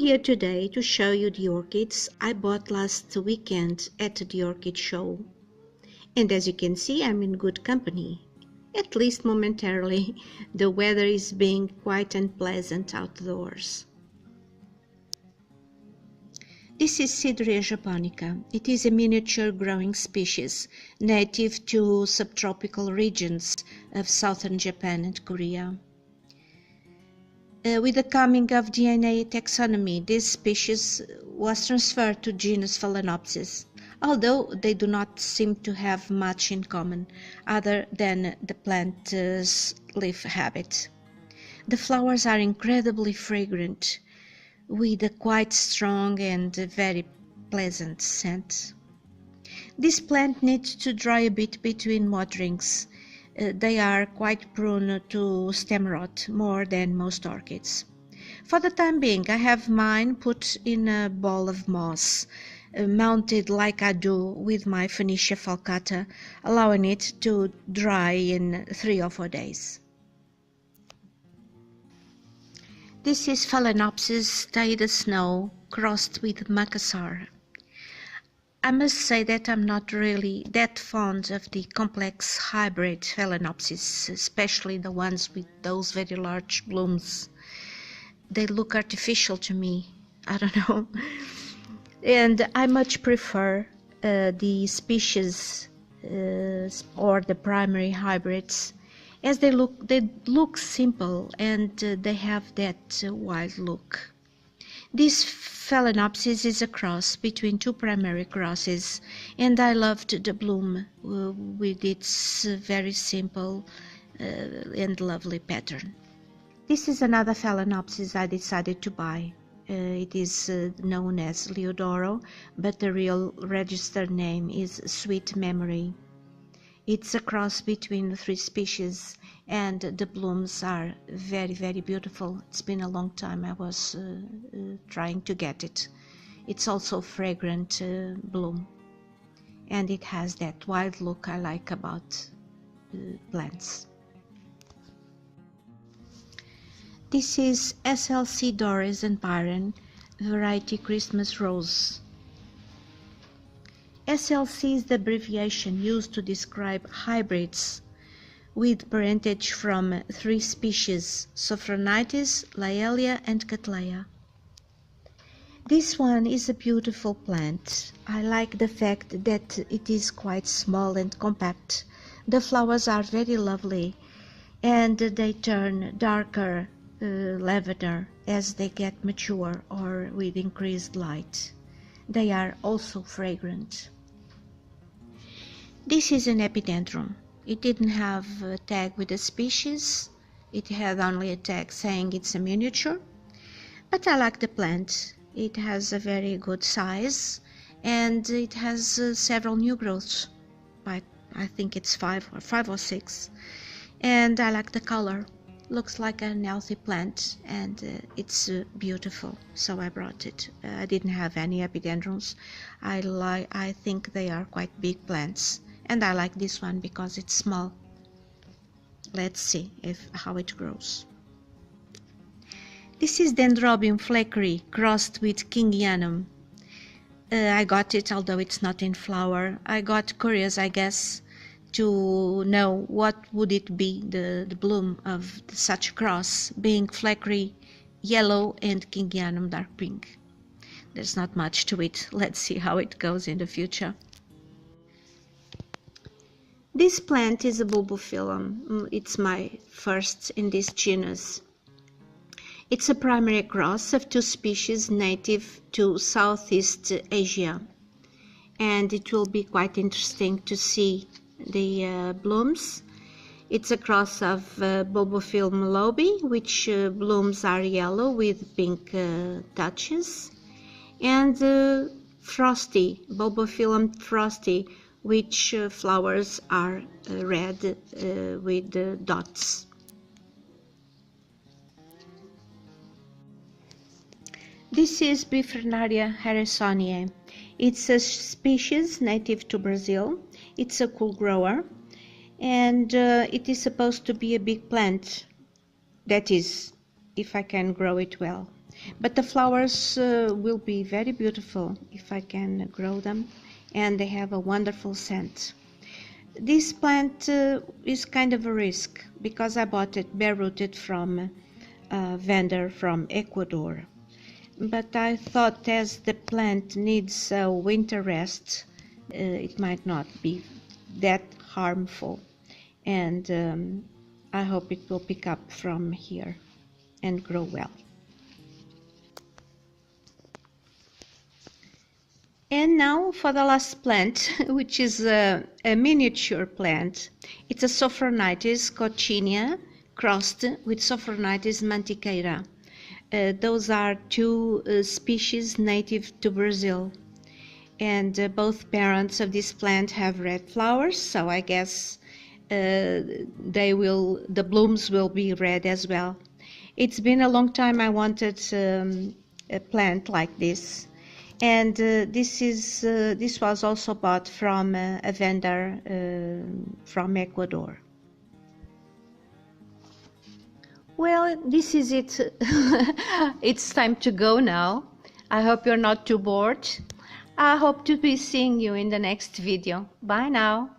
here today to show you the orchids I bought last weekend at the orchid show. And as you can see, I'm in good company, at least momentarily. The weather is being quite unpleasant outdoors. This is Cedrea japonica. It is a miniature growing species, native to subtropical regions of southern Japan and Korea. With the coming of DNA taxonomy, this species was transferred to genus Phalaenopsis, although they do not seem to have much in common other than the plant's leaf habit. The flowers are incredibly fragrant, with a quite strong and very pleasant scent. This plant needs to dry a bit between waterings. They are quite prone to stem rot, more than most orchids. For the time being, I have mine put in a ball of moss, mounted like I do with my Phoenicia falcata, allowing it to dry in 3 or 4 days. This is Phalaenopsis Taida Snow crossed with Macassar. I must say that I'm not really that fond of the complex hybrid Phalaenopsis, especially the ones with those very large blooms. They look artificial to me. I don't know. And I much prefer the species or the primary hybrids, as they look simple and they have that wild look. This Phalaenopsis is a cross between 2 primary crosses, and I loved the bloom with its very simple and lovely pattern. This is another Phalaenopsis I decided to buy. It is known as Leodoro, but the real registered name is Sweet Memory. It's a cross between the 3 species, and the blooms are very, very beautiful. It's been a long time I was trying to get it. It's also fragrant bloom, and it has that wild look I like about plants. This is SLC Doris and Byron, variety Christmas Rose. SLC is the abbreviation used to describe hybrids with parentage from 3 species, Sophronitis, Laelia and Cattleya. This one is a beautiful plant. I like the fact that it is quite small and compact. The flowers are very lovely, and they turn darker lavender as they get mature or with increased light. They are also fragrant. This is an epidendrum. It didn't have a tag with the species. It had only a tag saying it's a miniature. But I like the plant. It has a very good size, and it has several new growths. I think it's 5 or 6. And I like the color. Looks like an healthy plant, and it's beautiful, so I brought it. I didn't have any epidendrums. I think they are quite big plants, and I like this one because it's small. Let's see how it grows. This is Dendrobium fleckeri crossed with Kingianum. I got it, although it's not in flower. I got curious, I guess, to know what would it be, the bloom of such a cross, being fleckeri yellow and Kingianum dark pink. There's not much to it. Let's see how it goes in the future. This plant is a bulbophyllum. It's my first in this genus. It's a primary cross of 2 species native to Southeast Asia, and it will be quite interesting to see the blooms. It's a cross of Bulbophyllum lobi, which blooms are yellow with pink touches, and Frosty, Bulbophyllum frosty, which flowers are red with dots. This is Bifrenaria harrisoniae. It's a species native to Brazil. It's a cool grower, and it is supposed to be a big plant. That is, if I can grow it well. But the flowers will be very beautiful if I can grow them, and they have a wonderful scent. This plant is kind of a risk because I bought it bare-rooted from a vendor from Ecuador. But I thought as the plant needs a winter rest, it might not be that harmful. And I hope it will pick up from here and grow well. And now for the last plant, which is a miniature plant. It's a Sophronitis coccinea crossed with Sophronitis mantiqueira. Those are two species native to Brazil. And both parents of this plant have red flowers, so I guess the blooms will be red as well. It's been a long time I wanted a plant like this. And this was also bought from a vendor from Ecuador. Well, this is it. It's time to go now. I hope you're not too bored. I hope to be seeing you in the next video. Bye now.